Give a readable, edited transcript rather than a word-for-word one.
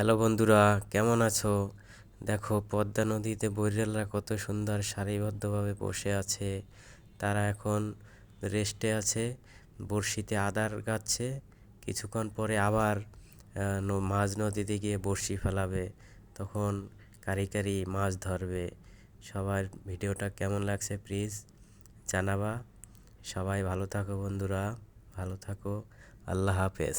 Hello বন্ধুরা, কেমন আছো? দেখো, পদ্মা নদীতে বৈরালরা কত সুন্দর সারিবদ্ধভাবে বসে আছে। তারা এখন রেস্টে আছে, বড়শিতে আদার গাচ্ছে। কিছুক্ষণ পরে আবার মাঝ নদীতে গিয়ে বড়শি ফেলাবে। তখন কারি কারি মাছ ধরবে। সবার ভিডিওটা কেমন লাগছে প্লিজ জানাবা। সবাই ভালো থাকো বন্ধুরা, ভালো থাকো। আল্লাহ হাফেজ।